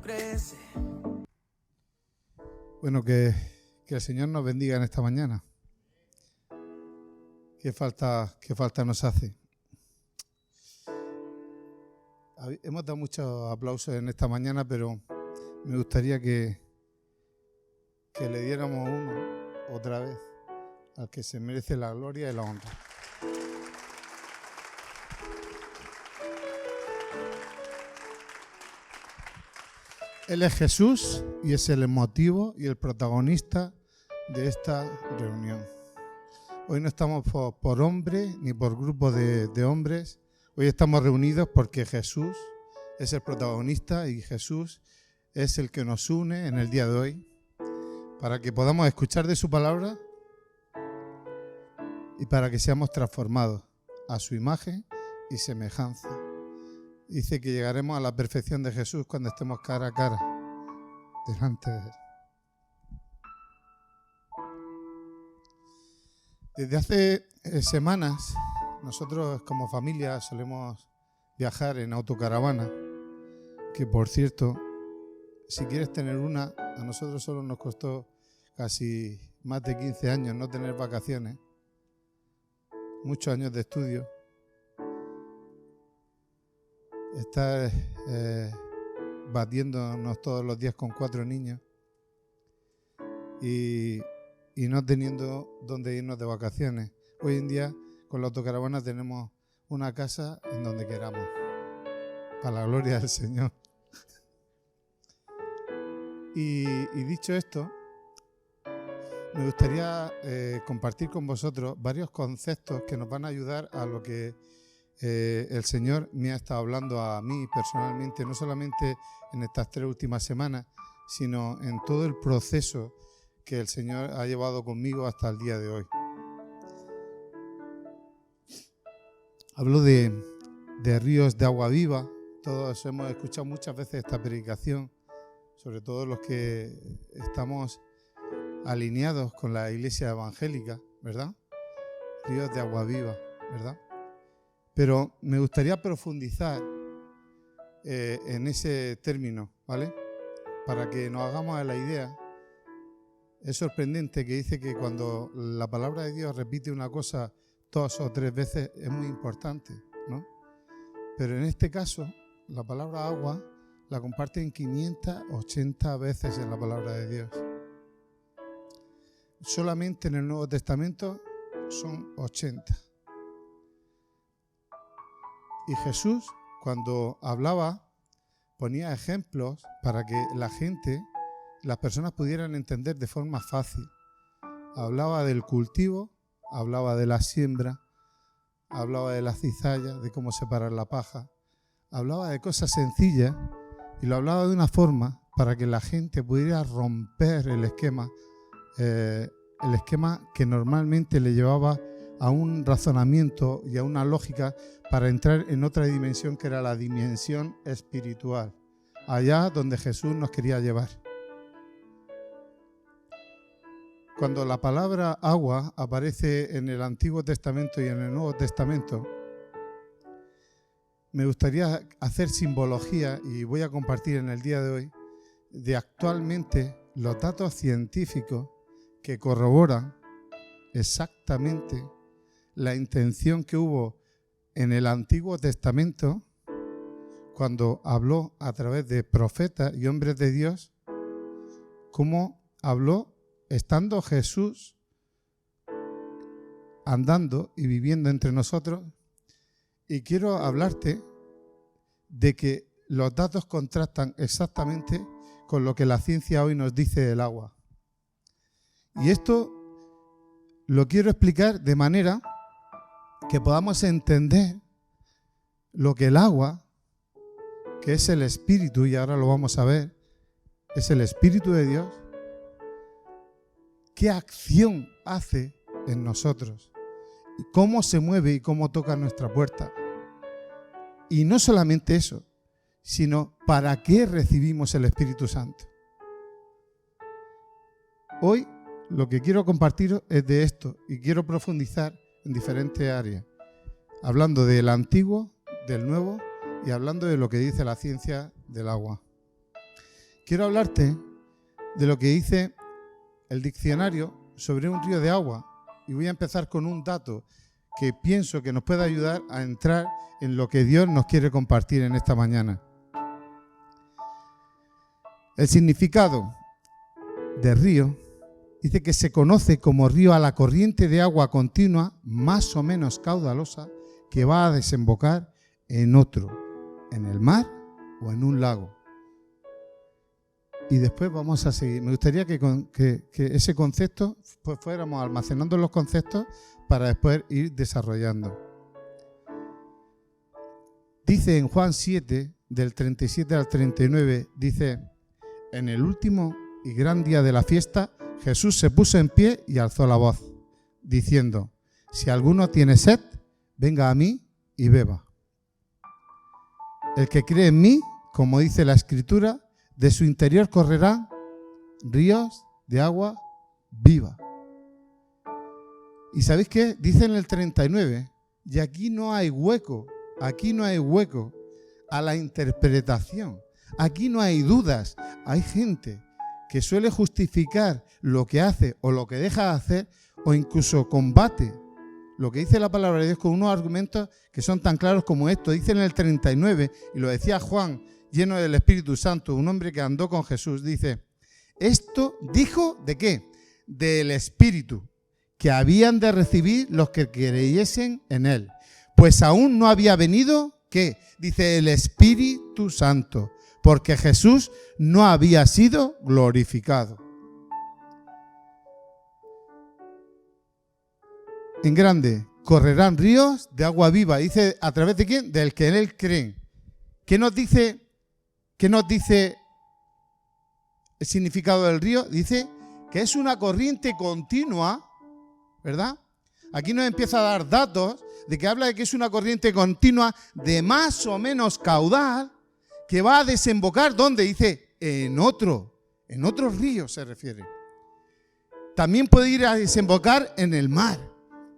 crece. Bueno, que el Señor nos bendiga en esta mañana. Qué falta nos hace. Hemos dado muchos aplausos en esta mañana, pero me gustaría que le diéramos uno otra vez al que se merece la gloria y la honra. Él es Jesús y es el motivo y el protagonista de esta reunión. Hoy no estamos por hombres ni por grupo de hombres. Hoy estamos reunidos porque Jesús es el protagonista y Jesús es el que nos une en el día de hoy para que podamos escuchar de su palabra y para que seamos transformados a su imagen y semejanza. Dice que llegaremos a la perfección de Jesús cuando estemos cara a cara delante de Él. Desde hace semanas, nosotros como familia solemos viajar en autocaravana, que por cierto, si quieres tener una, a nosotros solo nos costó casi más de 15 años no tener vacaciones, muchos años de estudio. Estar batiéndonos todos los días con 4 niños y no teniendo dónde irnos de vacaciones. Hoy en día con la autocaravana tenemos una casa en donde queramos, para la gloria del Señor. Y dicho esto, me gustaría compartir con vosotros varios conceptos que nos van a ayudar a lo que el Señor me ha estado hablando a mí personalmente, no solamente en estas 3 últimas semanas, sino en todo el proceso que el Señor ha llevado conmigo hasta el día de hoy. Hablo de ríos de agua viva. Todos hemos escuchado muchas veces esta predicación, sobre todo los que estamos alineados con la iglesia evangélica, ¿verdad? Ríos de agua viva, ¿verdad? Pero me gustaría profundizar en ese término, ¿vale? Para que nos hagamos a la idea. Es sorprendente que dice que cuando la palabra de Dios repite una cosa 2 o 3 veces es muy importante, ¿no? Pero en este caso, la palabra agua la comparten 580 veces en la palabra de Dios. Solamente en el Nuevo Testamento son 80. Y Jesús, cuando hablaba, ponía ejemplos para que las personas pudieran entender de forma fácil. Hablaba del cultivo, hablaba de la siembra, hablaba de la cizalla, de cómo separar la paja. Hablaba de cosas sencillas y lo hablaba de una forma para que la gente pudiera romper el esquema que normalmente le llevaba a un razonamiento y a una lógica para entrar en otra dimensión que era la dimensión espiritual, allá donde Jesús nos quería llevar. Cuando la palabra agua aparece en el Antiguo Testamento y en el Nuevo Testamento, me gustaría hacer simbología, y voy a compartir en el día de hoy, de actualmente los datos científicos que corroboran exactamente la intención que hubo en el Antiguo Testamento cuando habló a través de profetas y hombres de Dios, cómo habló estando Jesús andando y viviendo entre nosotros. Y quiero hablarte de que los datos contrastan exactamente con lo que la ciencia hoy nos dice del agua. Y esto lo quiero explicar de manera que podamos entender lo que el agua, que es el Espíritu, y ahora lo vamos a ver, es el Espíritu de Dios, qué acción hace en nosotros, y cómo se mueve y cómo toca nuestra puerta. Y no solamente eso, sino para qué recibimos el Espíritu Santo. Hoy lo que quiero compartir es de esto y quiero profundizar en diferentes áreas, hablando del antiguo, del nuevo y hablando de lo que dice la ciencia del agua. quiero hablarte de lo que dice el diccionario sobre un río de agua. Y voy a empezar con un dato que pienso que nos puede ayudar a entrar en lo que Dios nos quiere compartir en esta mañana. El significado de río dice que se conoce como río a la corriente de agua continua, más o menos caudalosa, que va a desembocar en otro, en el mar o en un lago. Y después vamos a seguir. Me gustaría que ese concepto, pues fuéramos almacenando los conceptos para después ir desarrollando. Dice en Juan 7, del 37 al 39, dice: en el último y gran día de la fiesta, Jesús se puso en pie y alzó la voz, diciendo: si alguno tiene sed, venga a mí y beba. El que cree en mí, como dice la Escritura, de su interior correrán ríos de agua viva. ¿Y sabéis qué? Dice en el 39, y aquí no hay hueco a la interpretación. Aquí no hay dudas. Hay gente que suele justificar lo que hace o lo que deja de hacer, o incluso combate lo que dice la palabra de Dios con unos argumentos que son tan claros como esto. Dice en el 39, y lo decía Juan, lleno del Espíritu Santo, un hombre que andó con Jesús, dice: esto dijo ¿de qué? Del Espíritu que habían de recibir los que creyesen en él, pues aún no había venido, ¿qué? Dice el Espíritu Santo, porque Jesús no había sido glorificado. En grande, correrán ríos de agua viva. Dice, ¿a través de quién? Del que en él creen. ¿Qué nos dice el significado del río? Dice que es una corriente continua, ¿verdad? Aquí nos empieza a dar datos de que habla de que es una corriente continua de más o menos caudal que va a desembocar, ¿dónde? Dice, en otros ríos se refiere. También puede ir a desembocar en el mar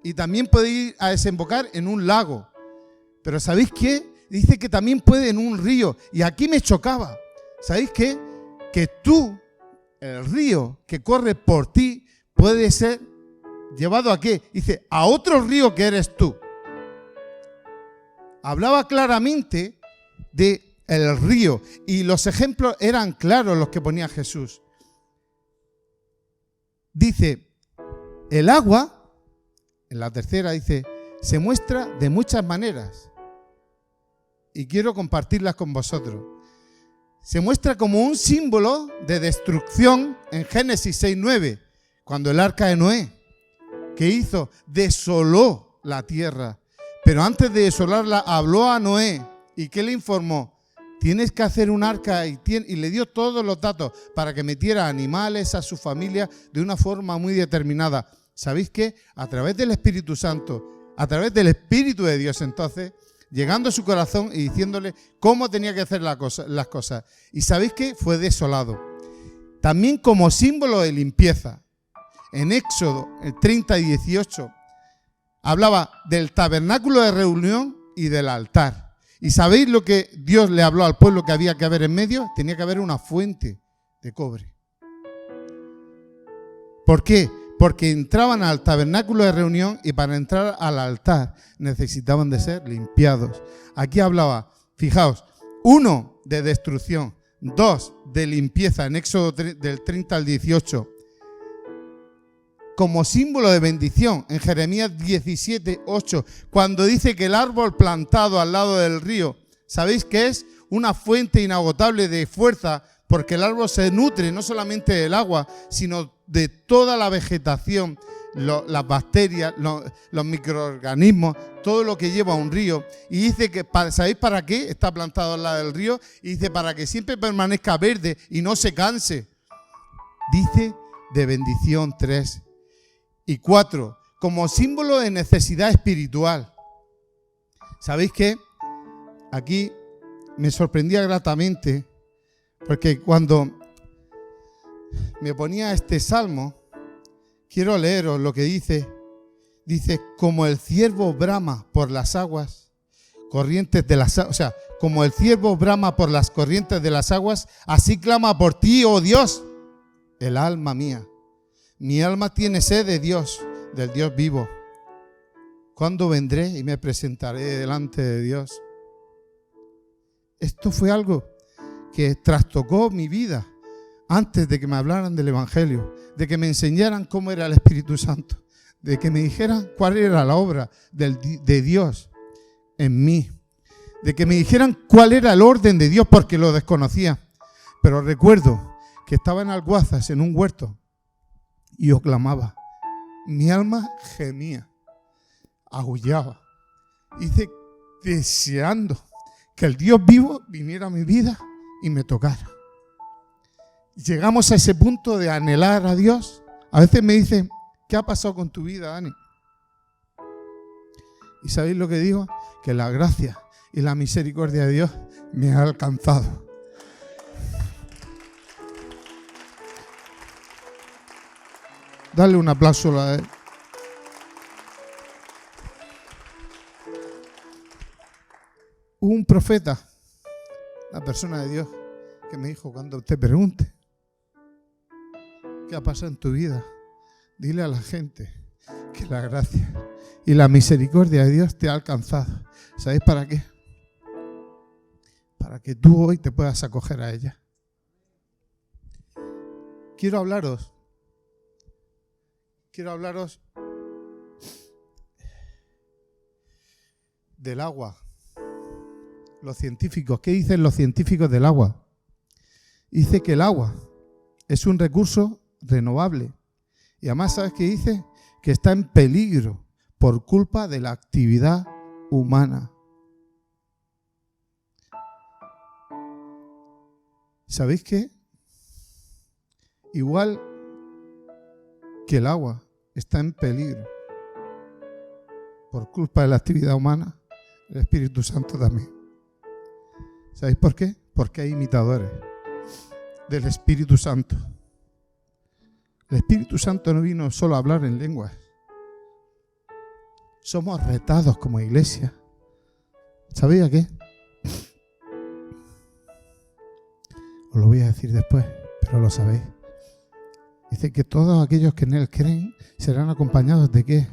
y también puede ir a desembocar en un lago. Pero ¿sabéis qué? Dice que también puede en un río. Y aquí me chocaba. ¿Sabéis qué? Que tú, el río que corre por ti, puede ser llevado ¿a qué? Dice, a otro río que eres tú. Hablaba claramente de el río, y los ejemplos eran claros los que ponía Jesús. Dice, el agua, en la tercera dice, se muestra de muchas maneras, y quiero compartirlas con vosotros. Se muestra como un símbolo de destrucción en Génesis 6:9, cuando el arca de Noé, ¿qué hizo? Desoló la tierra, pero antes de desolarla habló a Noé, ¿y qué le informó? Tienes que hacer un arca, y le dio todos los datos para que metiera animales a su familia de una forma muy determinada. ¿Sabéis qué? A través del Espíritu Santo, a través del Espíritu de Dios, entonces, llegando a su corazón y diciéndole cómo tenía que hacer las cosas. ¿Y sabéis qué? Fue desolado. También como símbolo de limpieza. En Éxodo 30 y 18 hablaba del tabernáculo de reunión y del altar. ¿Y sabéis lo que Dios le habló al pueblo que había que haber en medio? Tenía que haber una fuente de cobre. ¿Por qué? Porque entraban al tabernáculo de reunión y para entrar al altar necesitaban de ser limpiados. Aquí hablaba, fijaos, 1 de destrucción, 2 de limpieza en Éxodo del 30 al 18. Como símbolo de bendición en Jeremías 17:8, cuando dice que el árbol plantado al lado del río, ¿sabéis qué es? Una fuente inagotable de fuerza, porque el árbol se nutre no solamente del agua, sino de toda la vegetación, las bacterias, los microorganismos, todo lo que lleva a un río. Y dice que, ¿sabéis para qué está plantado al lado del río? Y dice, para que siempre permanezca verde y no se canse. Dice de bendición 3. Y 4, como símbolo de necesidad espiritual. ¿Sabéis qué? Aquí me sorprendía gratamente, porque cuando me ponía este salmo, quiero leeros lo que dice. Dice, como el ciervo brama por las aguas, corrientes de las aguas, o sea, como el ciervo brama por las corrientes de las aguas, así clama por ti, oh Dios, el alma mía. Mi alma tiene sed de Dios, del Dios vivo. ¿Cuándo vendré y me presentaré delante de Dios? Esto fue algo que trastocó mi vida antes de que me hablaran del Evangelio, de que me enseñaran cómo era el Espíritu Santo, de que me dijeran cuál era la obra de Dios en mí, de que me dijeran cuál era el orden de Dios, porque lo desconocía. Pero recuerdo que estaba en Alguazas, en un huerto, y yo clamaba. Mi alma gemía, aullaba, deseando que el Dios vivo viniera a mi vida y me tocara. Llegamos a ese punto de anhelar a Dios. A veces me dicen, ¿qué ha pasado con tu vida, Dani? ¿Y sabéis lo que digo? Que la gracia y la misericordia de Dios me ha alcanzado. Dale un aplauso a él. Hubo un profeta, la persona de Dios, que me dijo, cuando te pregunte qué ha pasado en tu vida, dile a la gente que la gracia y la misericordia de Dios te ha alcanzado. ¿Sabéis para qué? Para que tú hoy te puedas acoger a ella. Quiero hablaros del agua. Los científicos, ¿qué dicen los científicos del agua? Dice que el agua es un recurso renovable. Y además, ¿sabes qué dice? Que está en peligro por culpa de la actividad humana. ¿Sabéis qué? Igual que el agua está en peligro por culpa de la actividad humana, el Espíritu Santo también. ¿Sabéis por qué? Porque hay imitadores del Espíritu Santo. El Espíritu Santo no vino solo a hablar en lenguas. Somos retados como iglesia. ¿Sabéis qué? Os lo voy a decir después, pero lo sabéis. Dice que todos aquellos que en Él creen serán acompañados ¿de qué?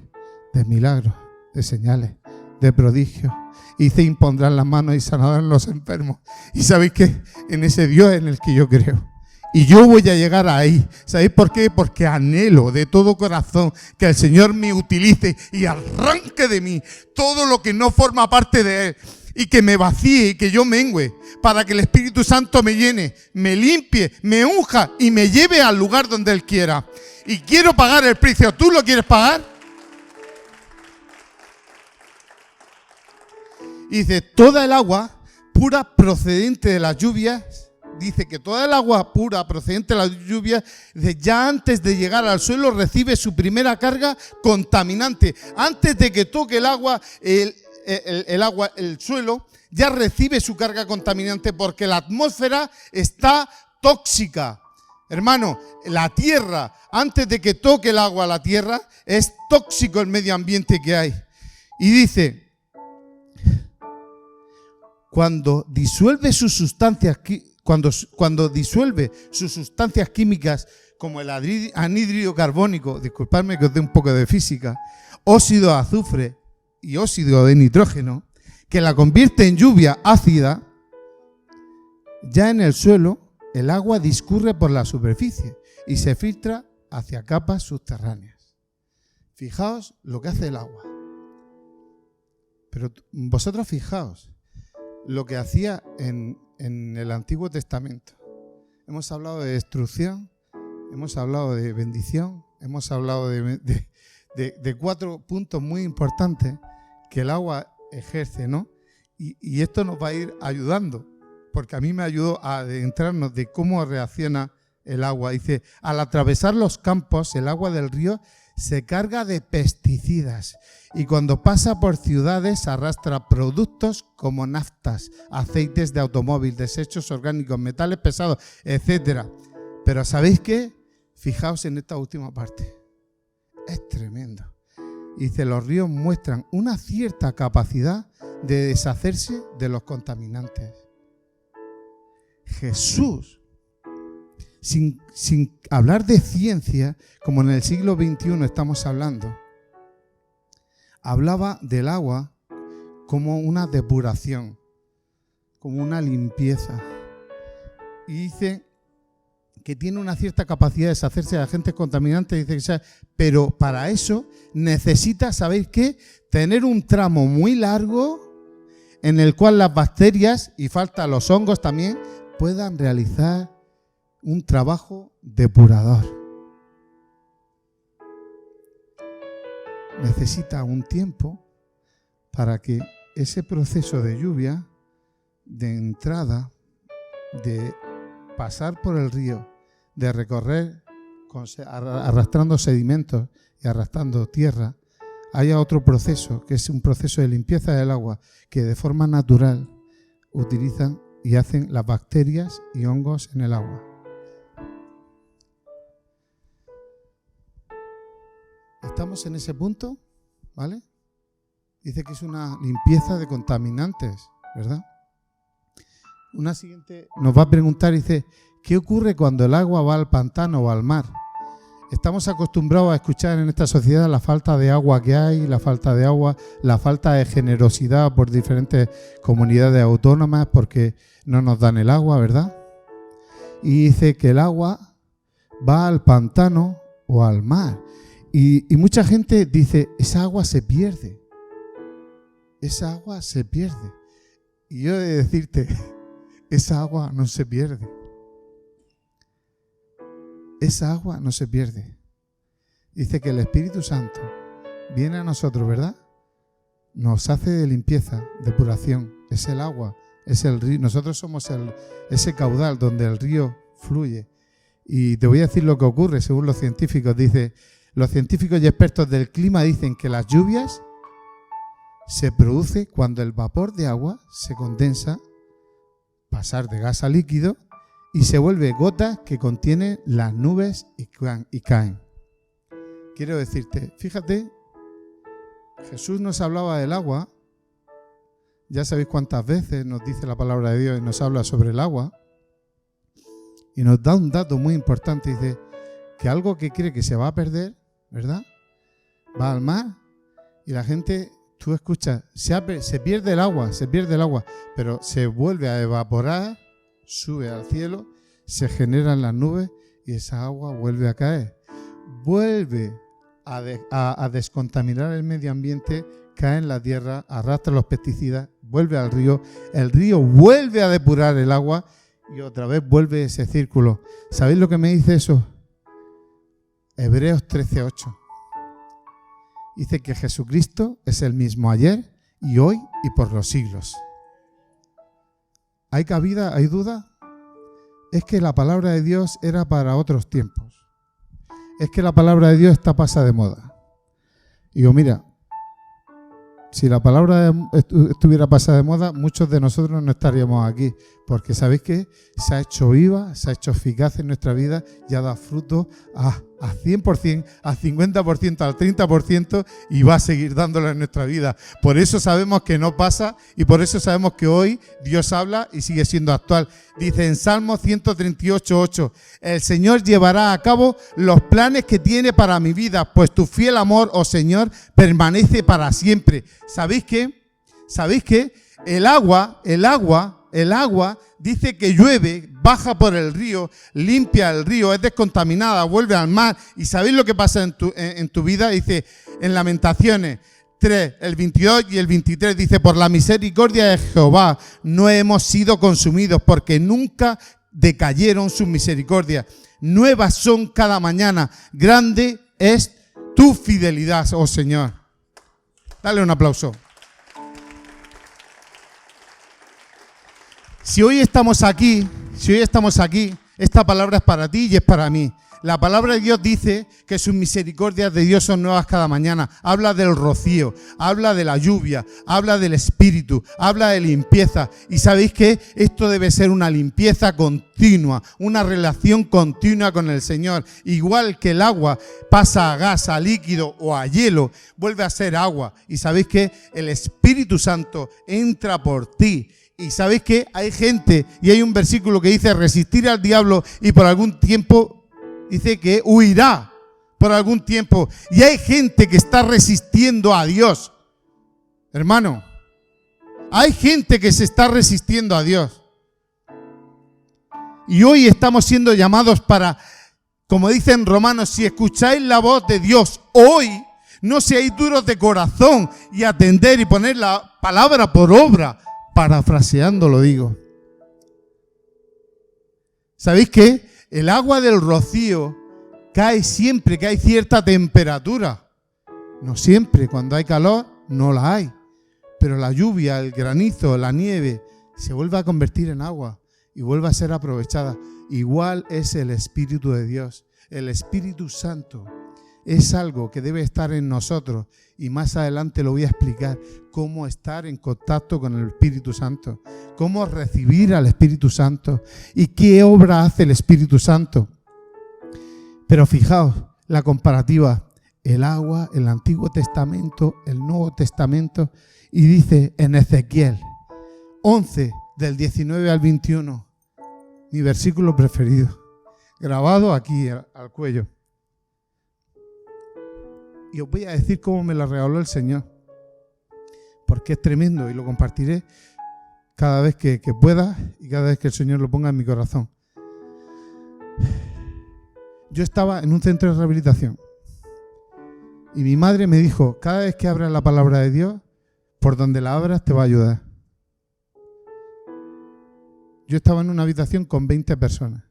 De milagros, de señales, de prodigios. Y se impondrán las manos y sanarán los enfermos. ¿Y sabéis qué? En ese Dios en el que yo creo. Y yo voy a llegar ahí. ¿Sabéis por qué? Porque anhelo de todo corazón que el Señor me utilice y arranque de mí todo lo que no forma parte de Él. Y que me vacíe y que yo mengüe para que el Espíritu Santo me llene, me limpie, me unja y me lleve al lugar donde Él quiera. Y quiero pagar el precio. ¿Tú lo quieres pagar? Y dice, toda el agua pura procedente de las lluvias, dice que toda el agua pura procedente de las lluvias, ya antes de llegar al suelo recibe su primera carga contaminante. Antes de que toque el agua, el suelo ya recibe su carga contaminante porque la atmósfera está tóxica. Hermano, la tierra, antes de que toque el agua a la tierra, es tóxico el medio ambiente que hay. Y dice, cuando disuelve sus sustancias químicas como el anhídrido carbónico, disculpadme que os dé un poco de física, óxido de azufre y óxido de nitrógeno, que la convierte en lluvia ácida, ya en el suelo el agua discurre por la superficie y se filtra hacia capas subterráneas. Fijaos lo que hace el agua. Pero vosotros fijaos lo que hacía en el Antiguo Testamento. Hemos hablado de destrucción, hemos hablado de bendición, hemos hablado de 4 puntos muy importantes que el agua ejerce, ¿no? Y esto nos va a ir ayudando, porque a mí me ayudó a adentrarnos de cómo reacciona el agua. Dice, al atravesar los campos, el agua del río se carga de pesticidas y cuando pasa por ciudades arrastra productos como naftas, aceites de automóvil, desechos orgánicos, metales pesados, etc. Pero ¿sabéis qué? Fijaos en esta última parte. Es tremendo. Dice, los ríos muestran una cierta capacidad de deshacerse de los contaminantes. Jesús, sin hablar de ciencia, como en el siglo XXI estamos hablando, hablaba del agua como una depuración, como una limpieza. Y dice que tiene una cierta capacidad de deshacerse de agentes contaminantes, dice que pero para eso necesita, ¿sabéis qué? Tener un tramo muy largo en el cual las bacterias, y falta los hongos también, puedan realizar un trabajo depurador. Necesita un tiempo para que ese proceso de lluvia, de entrada, de pasar por el río, de recorrer arrastrando sedimentos y arrastrando tierra, haya otro proceso, que es un proceso de limpieza del agua, que de forma natural utilizan y hacen las bacterias y hongos en el agua. Estamos en ese punto, ¿vale? Dice que es una limpieza de contaminantes, ¿verdad? Una siguiente nos va a preguntar, dice, ¿qué ocurre cuando el agua va al pantano o al mar? Estamos acostumbrados a escuchar en esta sociedad la falta de agua que hay, la falta de agua, la falta de generosidad por diferentes comunidades autónomas porque no nos dan el agua, ¿verdad? Y dice que el agua va al pantano o al mar. Y mucha gente dice, esa agua se pierde. Esa agua se pierde. Y yo he de decirte, esa agua no se pierde. Esa agua no se pierde. Dice que el Espíritu Santo viene a nosotros, ¿verdad? Nos hace de limpieza, depuración. Es el agua, es el río. Nosotros somos ese caudal donde el río fluye. Y te voy a decir lo que ocurre según los científicos. Dice, los científicos y expertos del clima dicen que las lluvias se producen cuando el vapor de agua se condensa, pasar de gas a líquido, y se vuelve gotas que contienen las nubes y caen. Quiero decirte, fíjate, Jesús nos hablaba del agua, ya sabéis cuántas veces nos dice la palabra de Dios y nos habla sobre el agua, y nos da un dato muy importante, dice que algo que cree que se va a perder, ¿verdad? Va al mar y la gente, tú escuchas, se pierde el agua, pero se vuelve a evaporar, sube al cielo, se generan las nubes y esa agua vuelve a caer. Vuelve a descontaminar el medio ambiente, cae en la tierra, arrastra los pesticidas, vuelve al río, el río vuelve a depurar el agua y otra vez vuelve ese círculo. ¿Sabéis lo que me dice eso? Hebreos 13:8. Dice que Jesucristo es el mismo ayer y hoy y por los siglos. ¿Hay cabida? ¿Hay duda? Es que la palabra de Dios era para otros tiempos. Es que la palabra de Dios está pasada de moda. Y digo, mira, si la palabra estuviera pasada de moda, muchos de nosotros no estaríamos aquí. Porque ¿sabéis qué? Se ha hecho viva, se ha hecho eficaz en nuestra vida y ha dado fruto a 100%, al 50%, al 30% y va a seguir dándolo en nuestra vida. Por eso sabemos que no pasa y por eso sabemos que hoy Dios habla y sigue siendo actual. Dice en Salmo 138:8, el Señor llevará a cabo los planes que tiene para mi vida, pues tu fiel amor, oh Señor, permanece para siempre. ¿Sabéis qué? ¿Sabéis qué? El agua dice que llueve, baja por el río, limpia el río, es descontaminada, vuelve al mar. ¿Y sabéis lo que pasa en tu vida? Dice en Lamentaciones 3, el 22 y el 23, dice, por la misericordia de Jehová no hemos sido consumidos, porque nunca decayeron sus misericordias. Nuevas son cada mañana, grande es tu fidelidad, oh Señor. Dale un aplauso. Si hoy estamos aquí, esta palabra es para ti y es para mí. La palabra de Dios dice que sus misericordias de Dios son nuevas cada mañana. Habla del rocío, habla de la lluvia, habla del Espíritu, habla de limpieza. Y ¿sabéis qué? Esto debe ser una limpieza continua, una relación continua con el Señor. Igual que el agua pasa a gas, a líquido o a hielo, vuelve a ser agua. Y ¿sabéis qué? El Espíritu Santo entra por ti. Y ¿sabéis qué? Hay gente, y hay un versículo que dice resistir al diablo y por algún tiempo dice que huirá por algún tiempo. Y hay gente que está resistiendo a Dios. Hermano, hay gente que se está resistiendo a Dios. Y hoy estamos siendo llamados para, como dicen Romanos, si escucháis la voz de Dios hoy, no seáis duros de corazón y atender y poner la palabra por obra. Parafraseando lo digo. ¿Sabéis qué? El agua del rocío cae siempre que hay cierta temperatura. No siempre, cuando hay calor no la hay. Pero la lluvia, el granizo, la nieve se vuelve a convertir en agua y vuelve a ser aprovechada. Igual es el Espíritu de Dios. El Espíritu Santo es algo que debe estar en nosotros y más adelante lo voy a explicar cómo estar en contacto con el Espíritu Santo, cómo recibir al Espíritu Santo y qué obra hace el Espíritu Santo. Pero fijaos la comparativa, el agua, el Antiguo Testamento, el Nuevo Testamento, y dice en Ezequiel 11 del 19 al 21, mi versículo preferido, grabado aquí al cuello. Y os voy a decir cómo me lo regaló el Señor, porque es tremendo y lo compartiré cada vez que pueda y cada vez que el Señor lo ponga en mi corazón. Yo estaba en un centro de rehabilitación y mi madre me dijo, cada vez que abras la palabra de Dios, por donde la abras te va a ayudar. Yo estaba en una habitación con 20 personas.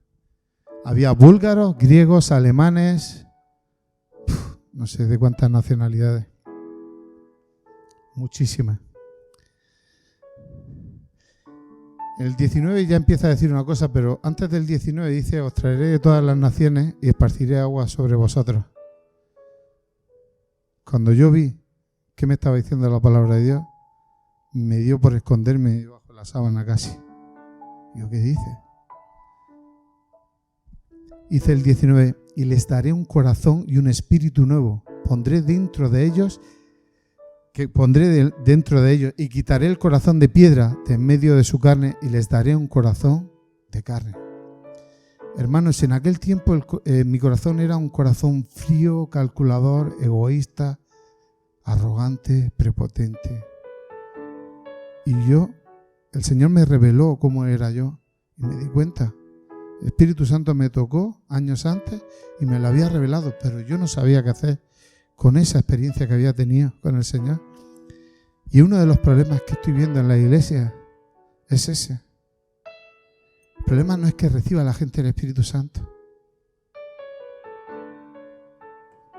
Había búlgaros, griegos, alemanes, no sé de cuántas nacionalidades. Muchísimas. El 19 ya empieza a decir una cosa, pero antes del 19 dice, os traeré de todas las naciones y esparciré agua sobre vosotros. Cuando yo vi qué me estaba diciendo la palabra de Dios, me dio por esconderme bajo la sábana casi. Digo, ¿qué dice? Dice el 19, y les daré un corazón y un espíritu nuevo. Pondré dentro de ellos y quitaré el corazón de piedra de en medio de su carne y les daré un corazón de carne. Hermanos, en aquel tiempo mi corazón era un corazón frío, calculador, egoísta, arrogante, prepotente. Y el Señor me reveló cómo era yo y me di cuenta. El Espíritu Santo me tocó años antes y me lo había revelado, pero yo no sabía qué hacer con esa experiencia que había tenido con el Señor. Y uno de los problemas que estoy viendo en la iglesia es ese. El problema no es que reciba la gente el Espíritu Santo.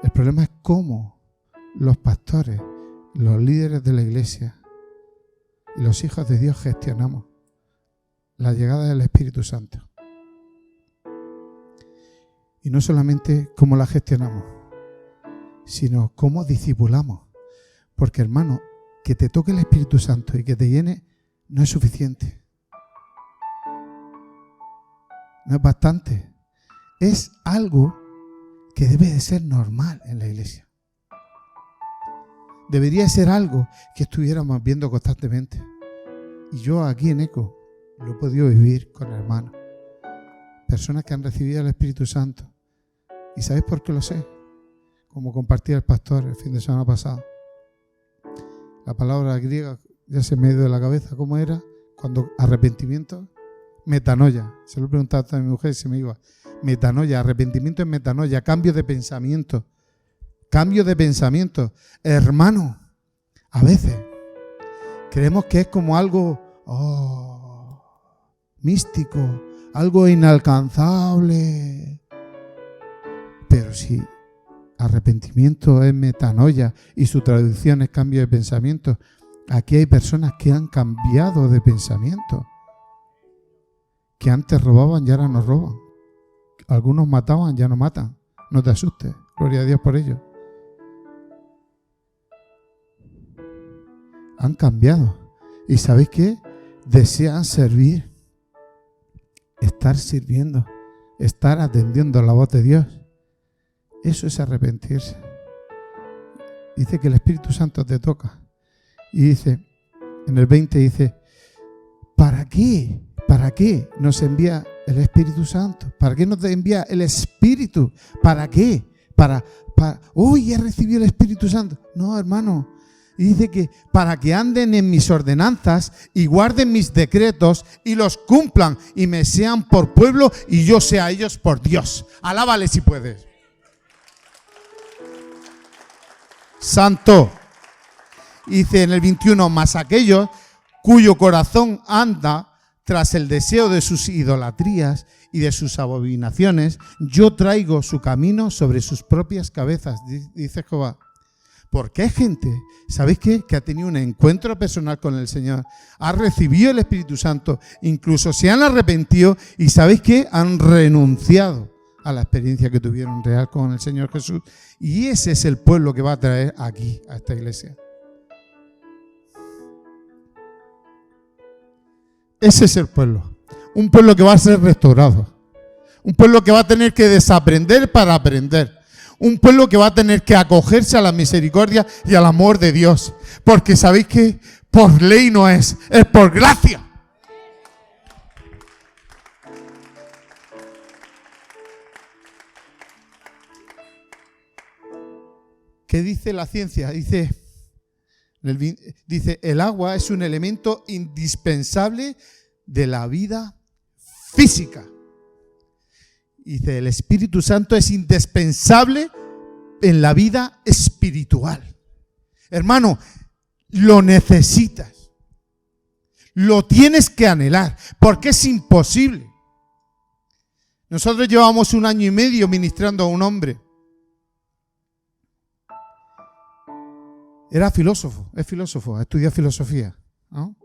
El problema es cómo los pastores, los líderes de la iglesia y los hijos de Dios gestionamos la llegada del Espíritu Santo. Y no solamente cómo la gestionamos, sino cómo discipulamos. Porque, hermano, que te toque el Espíritu Santo y que te llene no es suficiente. No es bastante. Es algo que debe de ser normal en la iglesia. Debería ser algo que estuviéramos viendo constantemente. Y yo aquí en ECO lo he podido vivir con hermanos. Personas que han recibido el Espíritu Santo. ¿Y sabéis por qué lo sé? Como compartía el pastor el fin de semana pasado. La palabra griega ya se me ha ido de la cabeza. ¿Cómo era? Cuando arrepentimiento, metanoia. Se lo he preguntado a mi mujer y se me iba. Metanoia, arrepentimiento es metanoia, cambio de pensamiento. Cambio de pensamiento. Hermano, a veces creemos que es como algo místico, algo inalcanzable. Pero si arrepentimiento es metanoia y su traducción es cambio de pensamiento, aquí hay personas que han cambiado de pensamiento, que antes robaban y ahora no roban, algunos mataban, ya no matan. No te asustes. Gloria a Dios por ello. Han cambiado. ¿Y sabéis qué? Desean servir. Estar sirviendo. Estar atendiendo a la voz de Dios. Eso es arrepentirse. Dice que el Espíritu Santo te toca. Y dice, en el 20 dice, ¿para qué? ¿Para qué nos envía el Espíritu Santo? ¿Para qué nos envía el Espíritu? ¿Para qué? Uy, he recibido el Espíritu Santo. No, hermano. Y dice que para que anden en mis ordenanzas y guarden mis decretos y los cumplan y me sean por pueblo y yo sea a ellos por Dios. Alábale si puedes. Santo. Dice en el 21, mas aquellos cuyo corazón anda tras el deseo de sus idolatrías y de sus abominaciones, yo traigo su camino sobre sus propias cabezas, dice Jehová. Porque hay gente, ¿sabéis qué? Que ha tenido un encuentro personal con el Señor, ha recibido el Espíritu Santo, incluso se han arrepentido y ¿sabéis qué? Han renunciado a la experiencia que tuvieron real con el Señor Jesús. Y ese es el pueblo que va a traer aquí, a esta iglesia. Ese es el pueblo. Un pueblo que va a ser restaurado. Un pueblo que va a tener que desaprender para aprender. Un pueblo que va a tener que acogerse a la misericordia y al amor de Dios. Porque sabéis que por ley no es por gracia. ¿Qué dice la ciencia? Dice, el agua es un elemento indispensable de la vida física. Dice, el Espíritu Santo es indispensable en la vida espiritual. Hermano, lo necesitas. Lo tienes que anhelar, porque es imposible. Nosotros llevamos 1 año y medio ministrando a un hombre. Era filósofo, es filósofo, estudia filosofía, ¿no?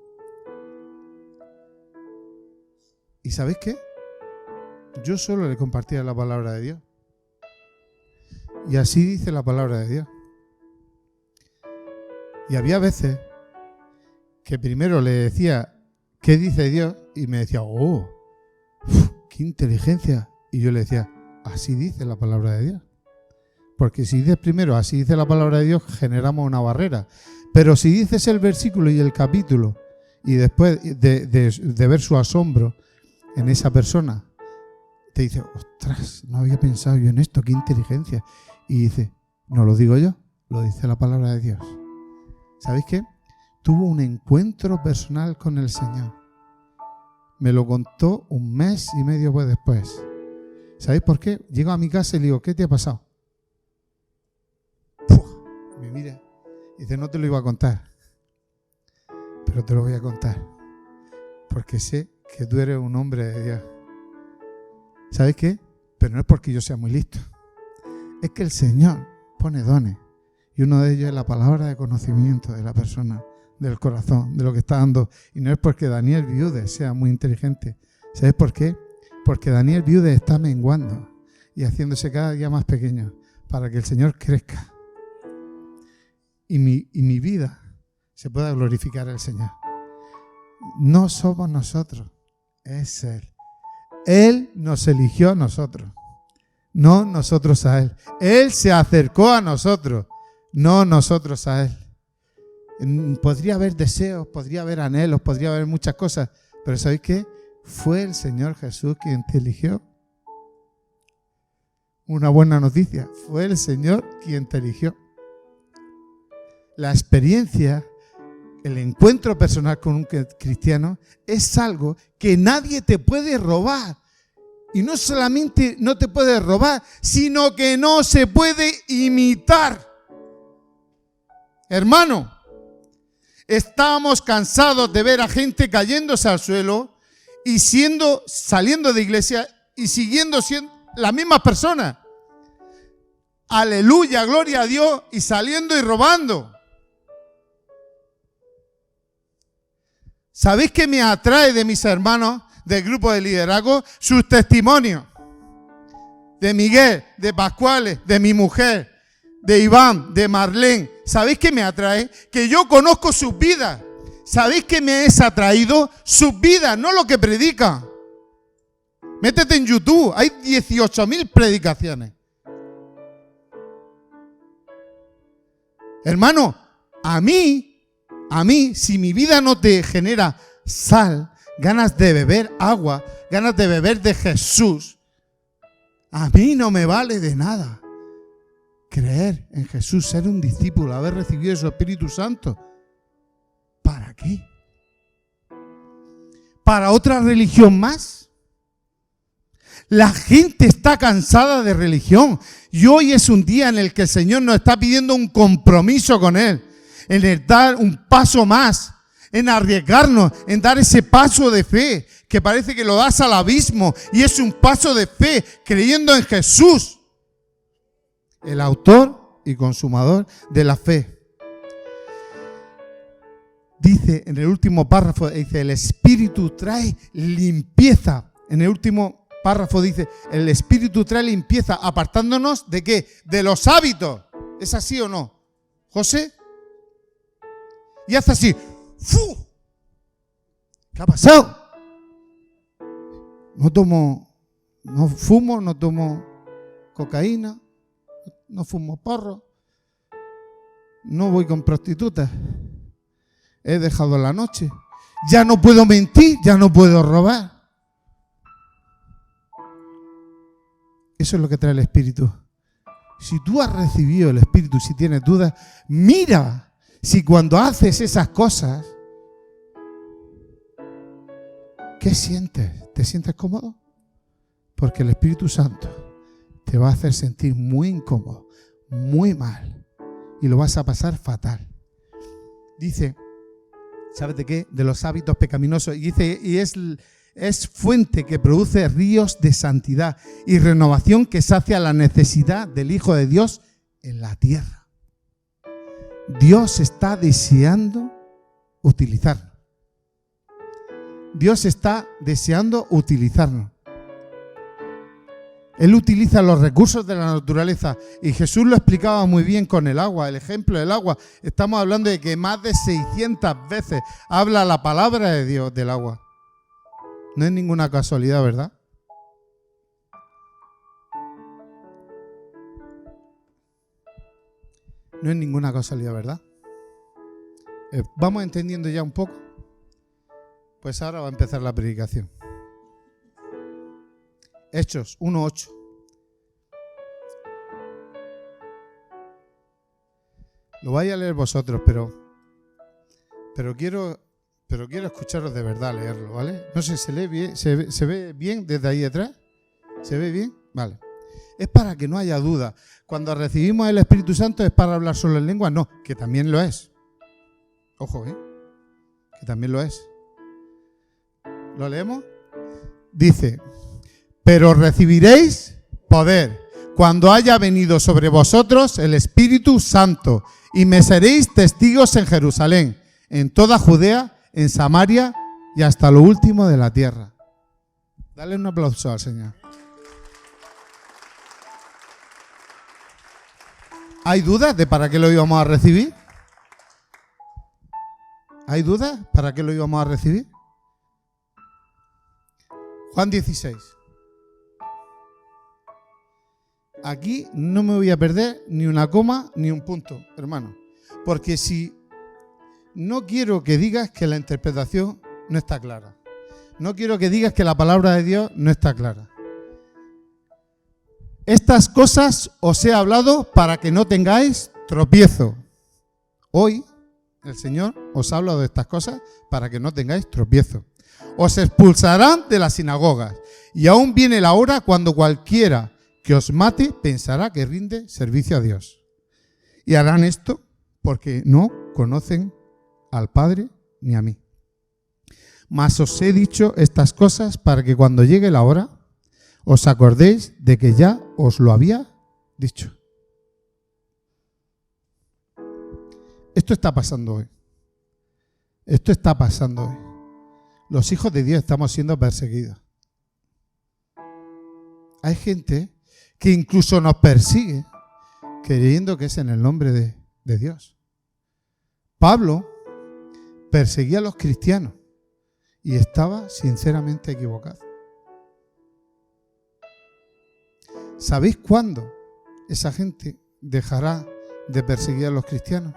¿Y sabéis qué? Yo solo le compartía la palabra de Dios. Y así dice la palabra de Dios. Y había veces que primero le decía, ¿qué dice Dios? Y me decía, qué inteligencia. Y yo le decía, así dice la palabra de Dios. Porque si dices primero, así dice la palabra de Dios, generamos una barrera. Pero si dices el versículo y el capítulo, y después de ver su asombro en esa persona, te dice, ostras, no había pensado yo en esto, qué inteligencia. Y dice, no lo digo yo, lo dice la palabra de Dios. ¿Sabéis qué? Tuvo un encuentro personal con el Señor. Me lo contó 1 mes y medio después. ¿Sabéis por qué? Llego a mi casa y le digo, ¿qué te ha pasado? Me mira y dice, no te lo iba a contar, pero te lo voy a contar, porque sé que tú eres un hombre de Dios. ¿Sabes qué? Pero no es porque yo sea muy listo, es que el Señor pone dones, y uno de ellos es la palabra de conocimiento de la persona, del corazón, de lo que está dando, y no es porque Daniel Viudes sea muy inteligente. ¿Sabes por qué? Porque Daniel Viudes está menguando y haciéndose cada día más pequeño para que el Señor crezca. Y mi vida se pueda glorificar al Señor. No somos nosotros, es Él. Él nos eligió a nosotros, no nosotros a Él. Él se acercó a nosotros, no nosotros a Él. Podría haber deseos, podría haber anhelos, podría haber muchas cosas, pero ¿sabéis qué? Fue el Señor Jesús quien te eligió. Una buena noticia, fue el Señor quien te eligió. La experiencia, el encuentro personal con un cristiano es algo que nadie te puede robar. Y no solamente no te puede robar, sino que no se puede imitar. Hermano, estábamos cansados de ver a gente cayéndose al suelo y saliendo de iglesia y siguiendo siendo las mismas personas. Aleluya, gloria a Dios, y saliendo y robando. ¿Sabéis qué me atrae de mis hermanos del grupo de liderazgo? Sus testimonios. de Miguel, de Pascuales, de mi mujer, de Iván, de Marlene. ¿Sabéis qué me atrae? Que yo conozco sus vidas. ¿Sabéis qué me es atraído? Sus vidas, no lo que predican. Métete en YouTube, hay 18.000 predicaciones. Hermano, a mí, si mi vida no te genera sal, ganas de beber agua, ganas de beber de Jesús, a mí no me vale de nada creer en Jesús, ser un discípulo, haber recibido su Espíritu Santo. ¿Para qué? ¿Para otra religión más? La gente está cansada de religión y hoy es un día en el que el Señor nos está pidiendo un compromiso con Él, en el dar un paso más, en arriesgarnos, en dar ese paso de fe que parece que lo das al abismo y es un paso de fe creyendo en Jesús, el autor y consumador de la fe. Dice en el último párrafo, dice, el Espíritu trae limpieza. En el último párrafo dice, el Espíritu trae limpieza, apartándonos ¿de qué? De los hábitos. ¿Es así o no, José? Y hace así. ¡Fu! ¿Qué ha pasado? No fumo, no tomo cocaína, no fumo porro, no voy con prostitutas, he dejado la noche, ya no puedo mentir, ya no puedo robar. Eso es lo que trae el Espíritu. Si tú has recibido el Espíritu, si tienes dudas, mira si cuando haces esas cosas, ¿qué sientes? ¿Te sientes cómodo? Porque el Espíritu Santo te va a hacer sentir muy incómodo, muy mal, y lo vas a pasar fatal. Dice, ¿sabes de qué? De los hábitos pecaminosos. Y dice, y es fuente que produce ríos de santidad y renovación que sacia la necesidad del Hijo de Dios en la tierra. Dios está deseando utilizarnos. Dios está deseando utilizarnos. Él utiliza los recursos de la naturaleza y Jesús lo explicaba muy bien con el agua, el ejemplo del agua. Estamos hablando de que más de 600 veces habla la palabra de Dios del agua. No es ninguna casualidad, ¿verdad? No es ninguna casualidad, ¿verdad? ¿Vamos entendiendo ya un poco? Pues ahora va a empezar la predicación. Hechos 1:8. Lo vais a leer vosotros, pero quiero escucharos de verdad leerlo, ¿vale? No sé, ¿se lee bien? ¿Se ve bien desde ahí detrás? ¿Se ve bien? Vale. Es para que no haya duda. Cuando recibimos el Espíritu Santo es para hablar solo en lengua. No, que también lo es. Ojo, que también lo es. ¿Lo leemos? Dice, pero recibiréis poder cuando haya venido sobre vosotros el Espíritu Santo y me seréis testigos en Jerusalén, en toda Judea, en Samaria y hasta lo último de la tierra. Dale un aplauso al Señor. ¿Hay dudas de para qué lo íbamos a recibir? ¿Hay dudas para qué lo íbamos a recibir? Juan 16. Aquí no me voy a perder ni una coma ni un punto, hermano. Porque si no quiero que digas que la interpretación no está clara. No quiero que digas que la palabra de Dios no está clara. Estas cosas os he hablado para que no tengáis tropiezo. Hoy el Señor os ha hablado de estas cosas para que no tengáis tropiezo. Os expulsarán de las sinagogas y aún viene la hora cuando cualquiera que os mate pensará que rinde servicio a Dios. Y harán esto porque no conocen al Padre ni a mí. Mas os he dicho estas cosas para que cuando llegue la hora os acordéis de que ya os lo había dicho. Esto está pasando hoy. Esto está pasando hoy. Los hijos de Dios estamos siendo perseguidos. Hay gente que incluso nos persigue, creyendo que es en el nombre de Dios. Pablo perseguía a los cristianos y estaba sinceramente equivocado. ¿Sabéis cuándo esa gente dejará de perseguir a los cristianos?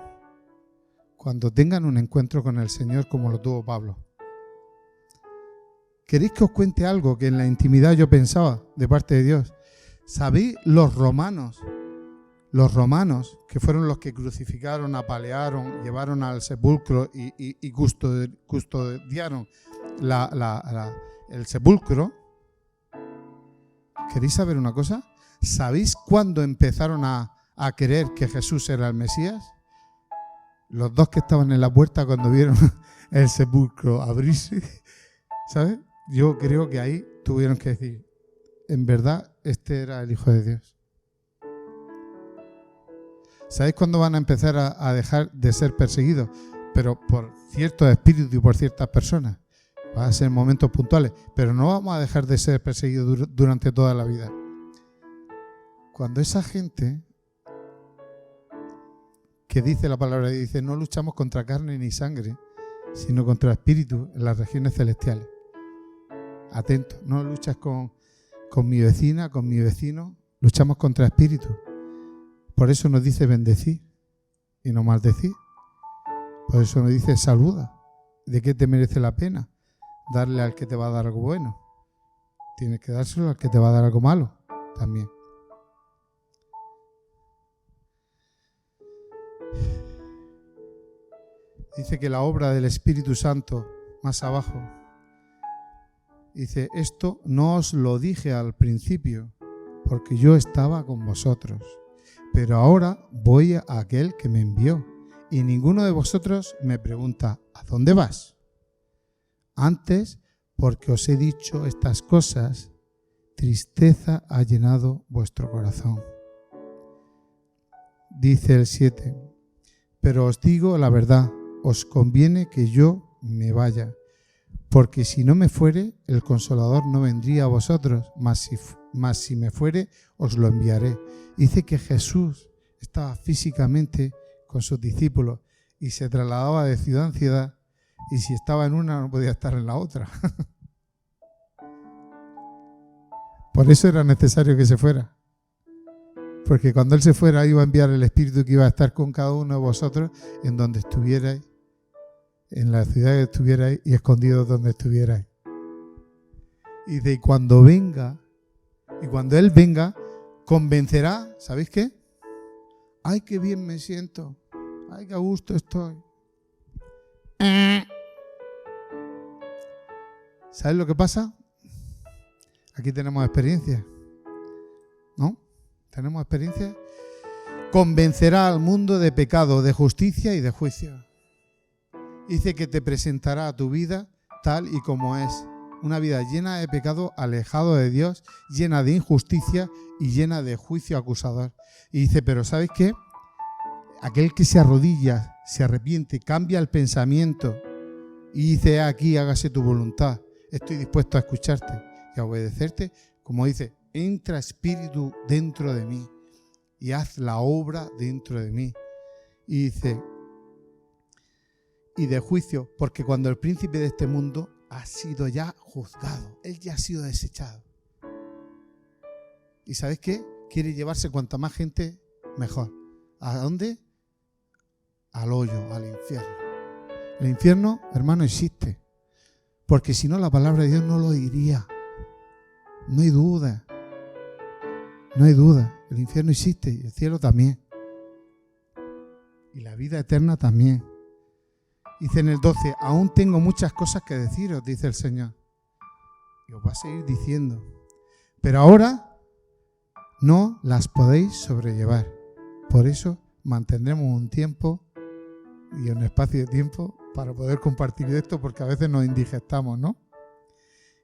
Cuando tengan un encuentro con el Señor como lo tuvo Pablo. ¿Queréis que os cuente algo que en la intimidad yo pensaba de parte de Dios? ¿Sabéis los romanos, que fueron los que crucificaron, apalearon, llevaron al sepulcro y custodiaron el sepulcro? ¿Queréis saber una cosa? ¿Sabéis cuándo empezaron a creer que Jesús era el Mesías? Los dos que estaban en la puerta cuando vieron el sepulcro abrirse, ¿sabes? Yo creo que ahí tuvieron que decir, en verdad, este era el Hijo de Dios. ¿Sabéis cuándo van a empezar a dejar de ser perseguidos? Pero por ciertos espíritus y por ciertas personas. Va a ser momentos puntuales, pero no vamos a dejar de ser perseguidos durante toda la vida. Cuando esa gente que dice la palabra, dice, no luchamos contra carne ni sangre, sino contra espíritus en las regiones celestiales. Atento, no luchas con mi vecina, con mi vecino, luchamos contra espíritus. Por eso nos dice bendecir y no maldecir. Por eso nos dice saluda. ¿De qué te merece la pena? Darle al que te va a dar algo bueno. Tienes que dárselo al que te va a dar algo malo también. Dice que la obra del Espíritu Santo, más abajo, dice, esto no os lo dije al principio, porque yo estaba con vosotros. Pero ahora voy a aquel que me envió, y ninguno de vosotros me pregunta, ¿a dónde vas? Antes, porque os he dicho estas cosas, tristeza ha llenado vuestro corazón. Dice el 7, pero os digo la verdad, os conviene que yo me vaya, porque si no me fuere, el Consolador no vendría a vosotros, mas si me fuere, os lo enviaré. Dice que Jesús estaba físicamente con sus discípulos y se trasladaba de ciudad en ciudad, y si estaba en una no podía estar en la otra. Por eso era necesario que se fuera. Porque cuando Él se fuera iba a enviar el Espíritu que iba a estar con cada uno de vosotros en donde estuvierais, en la ciudad que estuvierais y escondidos donde estuvierais. Y de cuando venga, y cuando Él venga, convencerá, ¿sabéis qué? ¡Ay, qué bien me siento! ¡Ay, qué a gusto estoy! ¿Sabes lo que pasa? Aquí tenemos experiencia, ¿no? Tenemos experiencia. Convencerá al mundo de pecado, de justicia y de juicio. Dice que te presentará a tu vida tal y como es. Una vida llena de pecado, alejado de Dios, llena de injusticia y llena de juicio acusador. Y dice, pero ¿sabes qué? Aquel que se arrodilla, se arrepiente, cambia el pensamiento y dice, aquí hágase tu voluntad. Estoy dispuesto a escucharte y a obedecerte. Como dice, entra espíritu dentro de mí y haz la obra dentro de mí. Y dice, y de juicio, porque cuando el príncipe de este mundo ha sido ya juzgado, él ya ha sido desechado. ¿Y sabes qué? Quiere llevarse cuanta más gente, mejor. ¿A dónde? Al hoyo, al infierno. El infierno, hermano, existe. Porque si no, la palabra de Dios no lo diría. No hay duda. No hay duda. El infierno existe y el cielo también. Y la vida eterna también. Dice en el 12, aún tengo muchas cosas que deciros, dice el Señor. Y os va a seguir diciendo. Pero ahora no las podéis sobrellevar. Por eso mantendremos un tiempo y un espacio de tiempo para poder compartir esto, porque a veces nos indigestamos, ¿no?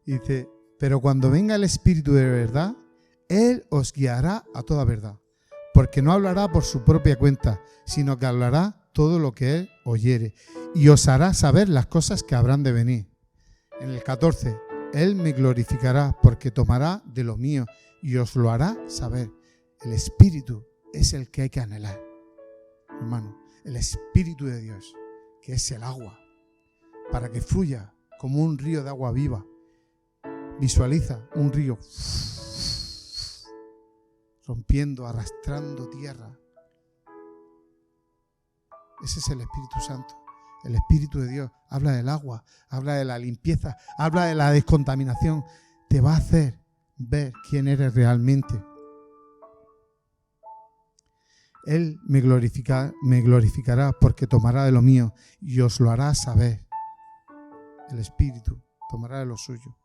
Y dice, pero cuando venga el Espíritu de verdad, Él os guiará a toda verdad, porque no hablará por su propia cuenta, sino que hablará todo lo que Él oyere, y os hará saber las cosas que habrán de venir. En el 14, Él me glorificará, porque tomará de lo mío y os lo hará saber. El Espíritu es el que hay que anhelar, hermano. El Espíritu de Dios, que es el agua, para que fluya como un río de agua viva. Visualiza un río rompiendo, arrastrando tierra. Ese es el Espíritu Santo. El Espíritu de Dios habla del agua, habla de la limpieza, habla de la descontaminación. Te va a hacer ver quién eres realmente. Él me glorificará porque tomará de lo mío y os lo hará saber. El Espíritu tomará de lo suyo.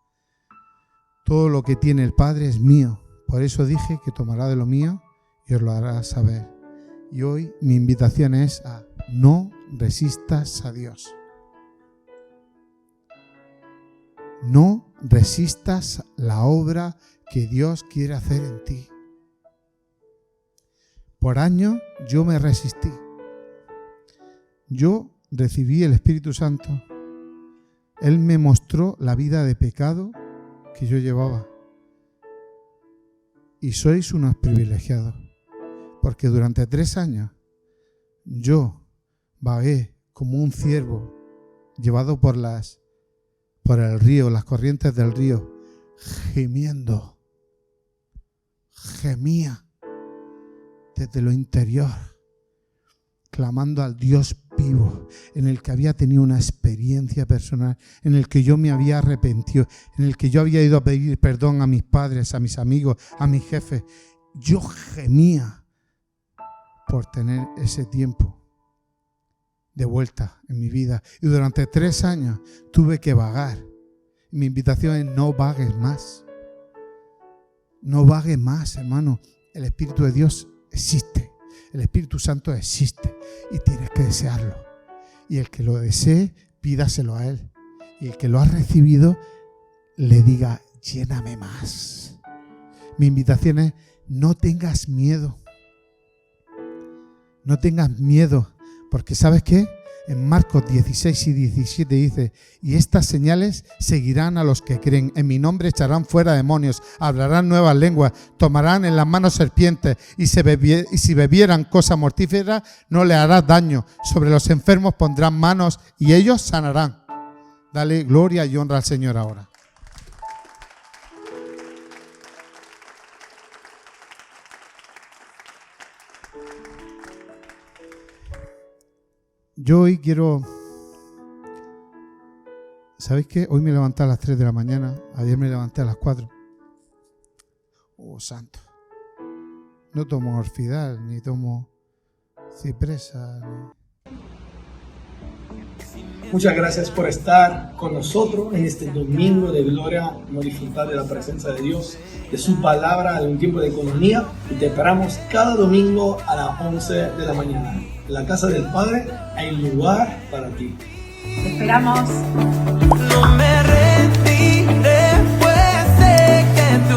Todo lo que tiene el Padre es mío. Por eso dije que tomará de lo mío y os lo hará saber. Y hoy mi invitación es a no resistas a Dios. No resistas la obra que Dios quiere hacer en ti. Por años yo me resistí. Yo recibí el Espíritu Santo. Él me mostró la vida de pecado que yo llevaba. Y sois unos privilegiados. Porque durante 3 años yo vagué como un ciervo llevado por el río, las corrientes del río, gimiendo. Gemía desde lo interior, clamando al Dios vivo, en el que había tenido una experiencia personal, en el que yo me había arrepentido, en el que yo había ido a pedir perdón a mis padres, a mis amigos, a mis jefes. Yo gemía por tener ese tiempo de vuelta en mi vida. Y durante 3 años tuve que vagar. Mi invitación es: no vagues más. No vagues más, hermano. El Espíritu de Dios existe. El Espíritu Santo existe y tienes que desearlo. Y el que lo desee, pídaselo a Él. Y el que lo ha recibido, le diga: lléname más. Mi invitación es: no tengas miedo. No tengas miedo, porque ¿sabes qué? En Marcos 16 y 17 dice: y estas señales seguirán a los que creen. En mi nombre echarán fuera demonios, hablarán nuevas lenguas, tomarán en las manos serpientes, y si bebieran cosa mortífera no le hará daño. Sobre los enfermos pondrán manos y ellos sanarán. Dale gloria y honra al Señor ahora. Yo hoy quiero... ¿Sabéis qué? Hoy me levanté a las 3 de la mañana. Ayer me levanté a las 4. Oh, santo. No tomo Orfidal, ni tomo cipresa. Muchas gracias por estar con nosotros en este domingo de gloria. Vamos a disfrutar de la presencia de Dios, de su palabra, de un tiempo de economía. Y te esperamos cada domingo a las 11 de la mañana. En la casa del Padre hay lugar para ti. Te esperamos.